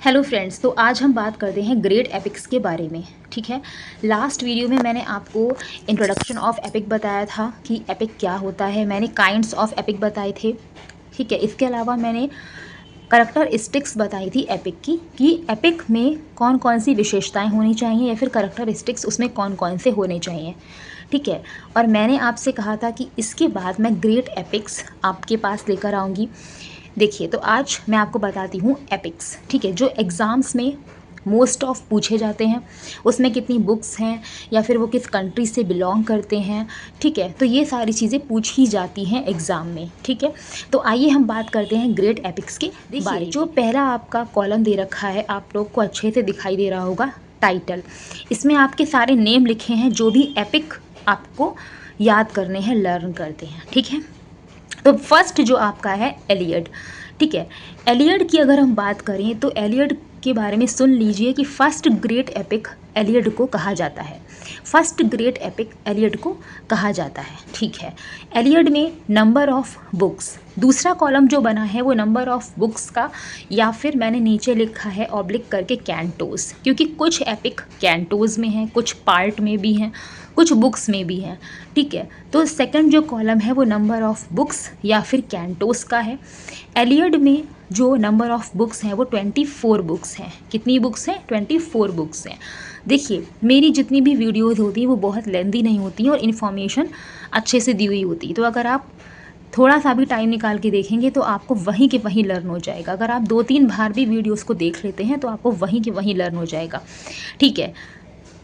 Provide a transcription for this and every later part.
Hello friends, तो आज हम बात करते हैं ग्रेट एपिक्स के बारे में। ठीक है, लास्ट वीडियो में मैंने आपको इंट्रोडक्शन ऑफ एपिक बताया था कि एपिक क्या होता है। मैंने काइंड्स ऑफ एपिक बताए थे। ठीक है, इसके अलावा मैंने करैक्टरिस्टिक्स बताई थी एपिक की कि एपिक में कौन कौन सी विशेषताएं होनी चाहिए या फिर करैक्टरिस्टिक्स उसमें कौन कौन से होने चाहिए। ठीक है, और मैंने आपसे कहा था कि इसके बाद मैं ग्रेट एपिक्स आपके पास लेकर आऊँगी। देखिए, तो आज मैं आपको बताती हूँ एपिक्स। ठीक है, जो एग्ज़ाम्स में मोस्ट ऑफ पूछे जाते हैं, उसमें कितनी बुक्स हैं या फिर वो किस कंट्री से बिलोंग करते हैं। ठीक है, तो ये सारी चीज़ें पूछी जाती हैं एग्ज़ाम में। ठीक है, तो आइए हम बात करते हैं ग्रेट एपिक्स के बारे में। जो पहला आपका कॉलम दे रखा है, आप लोग को अच्छे से दिखाई दे रहा होगा, टाइटल। इसमें आपके सारे नेम लिखे हैं जो भी एपिक आपको याद करने हैं, लर्न करते हैं। ठीक है, तो फर्स्ट जो आपका है एलियड। ठीक है, एलियड की अगर हम बात करें तो एलियड के बारे में सुन लीजिए कि फर्स्ट ग्रेट एपिक एलियड को कहा जाता है। फर्स्ट ग्रेट एपिक एलियड को कहा जाता है। ठीक है, एलियड में नंबर ऑफ बुक्स, दूसरा कॉलम जो बना है वो नंबर ऑफ बुक्स का, या फिर मैंने नीचे लिखा है ऑब्लिक करके कैंटोस, क्योंकि कुछ एपिक कैंटोस में हैं, कुछ पार्ट में भी हैं, कुछ बुक्स में भी हैं। ठीक है, तो सेकंड जो कॉलम है वो नंबर ऑफ बुक्स या फिर कैंटोस का है। एलियड में जो नंबर ऑफ बुक्स हैं वो 24 बुक्स हैं। कितनी बुक्स हैं? 24 बुक्स हैं। देखिए, मेरी जितनी भी वीडियोस होती हैं वो बहुत लेंदी नहीं होती हैं और इन्फॉर्मेशन अच्छे से दी हुई होती है। तो अगर आप थोड़ा सा भी टाइम निकाल के देखेंगे तो आपको वहीं के वहीं लर्न हो जाएगा। अगर आप 2-3 बार भी वीडियोस को देख लेते हैं तो आपको वहीं के वहीं लर्न हो जाएगा। ठीक है,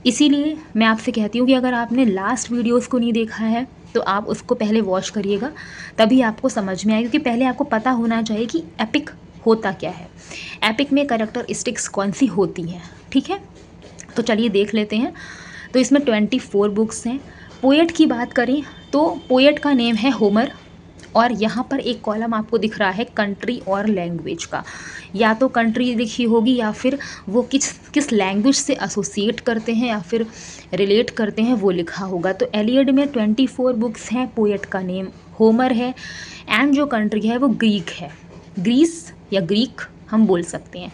इसीलिए मैं आपसे कहती हूँ कि अगर आपने लास्ट वीडियोस को नहीं देखा है तो आप उसको पहले वॉच करिएगा, तभी आपको समझ में आएगा। क्योंकि पहले आपको पता होना चाहिए कि एपिक होता क्या है, एपिक में कैरेक्टरिस्टिक्स कौन सी होती हैं। ठीक है, तो चलिए देख लेते हैं। तो इसमें 24 बुक्स हैं। पोएट की बात करें तो पोएट का नेम है होमर, और यहाँ पर एक कॉलम आपको दिख रहा है कंट्री और लैंग्वेज का। या तो कंट्री लिखी होगी या फिर वो किस लैंग्वेज से एसोसिएट करते हैं या फिर रिलेट करते हैं वो लिखा होगा। तो एलियड में 24 बुक्स हैं, पोएट का नेम होमर है, एंड जो कंट्री है वो ग्रीक है, ग्रीस या ग्रीक हम बोल सकते हैं।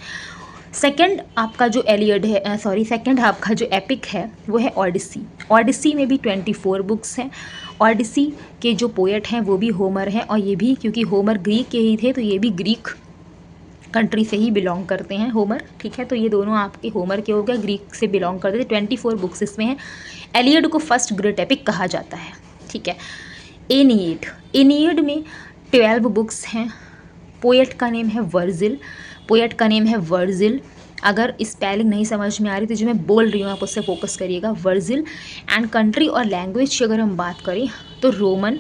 सेकंड आपका जो एलियड है, सेकंड आपका जो एपिक है वो है ओडिसी। ओडिसी में भी 24 बुक्स हैं। ओडिसी के जो पोएट हैं वो भी होमर हैं, और ये भी क्योंकि होमर ग्रीक के ही थे तो ये भी ग्रीक कंट्री से ही बिलोंग करते हैं होमर। ठीक है, तो ये दोनों आपके होमर के हो गए, ग्रीक से बिलोंग करते थे। 24 बुक्स इसमें हैं। एलियड को फर्स्ट ग्रेट एपिक कहा जाता है। ठीक है, एनियड, एनियड में 12 बुक्स हैं। पोएट का नेम है वर्जिल, पोएट का नेम है वर्जिल। अगर स्पेलिंग नहीं समझ में आ रही तो जो मैं बोल रही हूँ आप उससे फोकस करिएगा, वर्जिल। एंड कंट्री और लैंग्वेज की अगर हम बात करें तो रोमन,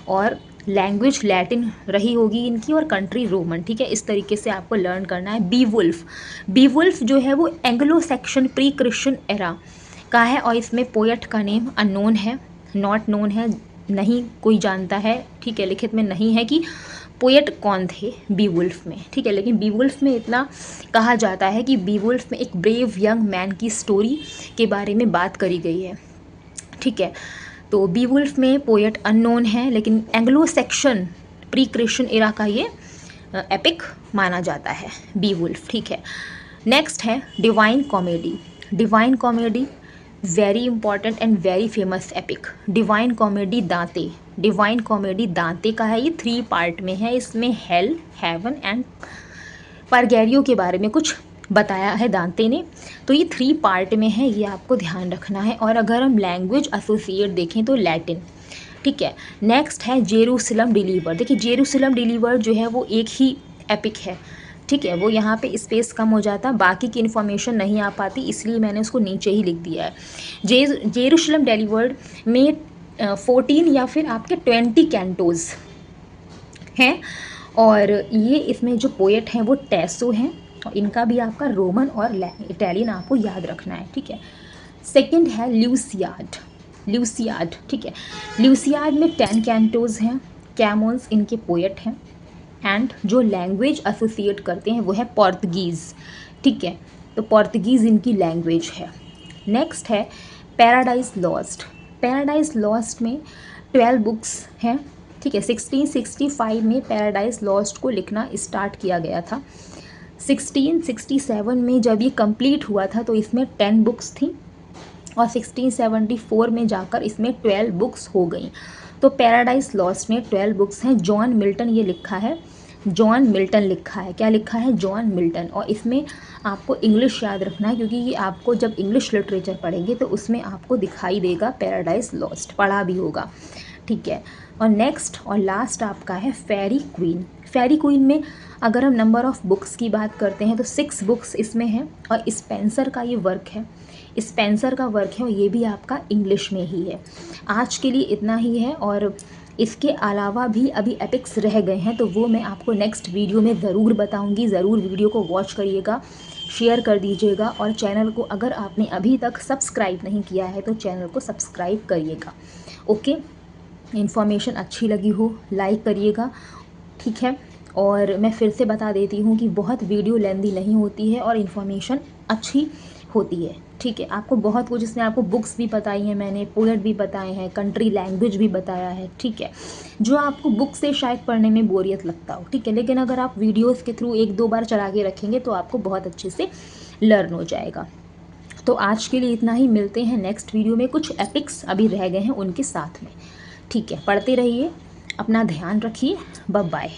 और लैंग्वेज लैटिन रही होगी इनकी, और कंट्री रोमन। ठीक है, इस तरीके से आपको लर्न करना है। बीवुल्फ, बीवुल्फ जो है वो Anglo Saxon pre Christian era का है, और इसमें पोएट का नेम अननोन है, नॉट नोन है, नहीं कोई जानता है। ठीक है, लिखित में नहीं है कि पोएट कौन थे बीवुल्फ में। ठीक है, लेकिन बीवुल्फ में इतना कहा जाता है कि बीवुल्फ में एक ब्रेव यंग मैन की स्टोरी के बारे में बात करी गई है। ठीक है, तो बीवुल्फ में पोएट अननोन है, लेकिन Anglo Saxon pre Christian era का ये एपिक माना जाता है बीवुल्फ। ठीक है, नेक्स्ट है divine comedy. Divine comedy very important and very famous epic. Divine comedy दांते, डिवाइन कॉमेडी दांते का है। ये 3 पार्ट में है। इसमें हेल, हेवन एंड परगेरियो के बारे में कुछ बताया है दांते ने। तो ये 3 पार्ट में है, ये आपको ध्यान रखना है। और अगर हम लैंग्वेज एसोसिएट देखें तो लैटिन। ठीक है, नेक्स्ट है जेरूसलम डिलीवर्ड। देखिए, जेरूसलम डिलीवर्ड जो है वो एक ही एपिक है। ठीक है, वो यहाँ पे स्पेस कम हो जाता, बाकी की इन्फॉर्मेशन नहीं आ पाती, इसलिए मैंने उसको नीचे ही लिख दिया है। जेरूसलम डिलीवर्ड में 14 या फिर आपके 20 कैंटोज हैं, और ये इसमें जो पोएट हैं वो टैसो हैं, और इनका भी आपका रोमन और इटालियन आपको याद रखना है। ठीक है, सेकंड है ल्यूसियाड, ल्यूसियाड। ठीक है, ल्यूसियाड में 10 कैंटोज हैं, कैमोन्स इनके पोएट हैं, एंड जो लैंग्वेज एसोसिएट करते हैं वो है पोर्तुगीज़। ठीक है, तो पोर्तुगीज़ इनकी लैंग्वेज है। नेक्स्ट है पैराडाइज लॉस्ट। पैराडाइज लॉस्ट में 12 बुक्स हैं। ठीक है, 1665 में पैराडाइज लॉस्ट को लिखना स्टार्ट किया गया था। 1667 में जब ये कंप्लीट हुआ था तो इसमें 10 बुक्स थी और 1674 में जाकर इसमें 12 बुक्स हो गई। तो पैराडाइज लॉस्ट में 12 बुक्स हैं। जॉन मिल्टन ये लिखा है, जॉन मिल्टन लिखा है, क्या लिखा है, जॉन मिल्टन। और इसमें आपको इंग्लिश याद रखना है क्योंकि ये आपको जब इंग्लिश लिटरेचर पढ़ेंगे तो उसमें आपको दिखाई देगा पैराडाइज लॉस्ट, पढ़ा भी होगा, ठीक है। और नेक्स्ट और लास्ट आपका है फेरी क्वीन। फेरी क्वीन में अगर हम नंबर ऑफ़ बुक्स की बात करते हैं तो 6 बुक्स इसमें हैं और स्पेंसर का ये वर्क है, स्पेंसर का वर्क है और ये भी आपका इंग्लिश में ही है। आज के लिए इतना ही है और इसके अलावा भी अभी एपिक्स रह गए हैं तो वो मैं आपको नेक्स्ट वीडियो में ज़रूर बताऊंगी। ज़रूर वीडियो को वॉच करिएगा, शेयर कर दीजिएगा और चैनल को अगर आपने अभी तक सब्सक्राइब नहीं किया है तो चैनल को सब्सक्राइब करिएगा। ओके, इन्फॉर्मेशन अच्छी लगी हो लाइक करिएगा, ठीक है। और मैं फिर से बता देती हूँ कि बहुत वीडियो लेंदी नहीं होती है और इन्फॉर्मेशन अच्छी होती है, ठीक है। आपको बहुत कुछ इसमें आपको बुक्स भी बताई हैं मैंने, पोएट भी बताए हैं, कंट्री लैंग्वेज भी बताया है, ठीक है, जो आपको बुक से शायद पढ़ने में बोरियत लगता हो, ठीक है। लेकिन अगर आप वीडियोस के थ्रू 1-2 बार चला के रखेंगे तो आपको बहुत अच्छे से लर्न हो जाएगा। तो आज के लिए इतना ही, मिलते हैं नेक्स्ट वीडियो में। कुछ एपिक्स अभी रह गए हैं उनके साथ में, ठीक है। पढ़ते रहिए, अपना ध्यान रखिए, बाय बाय।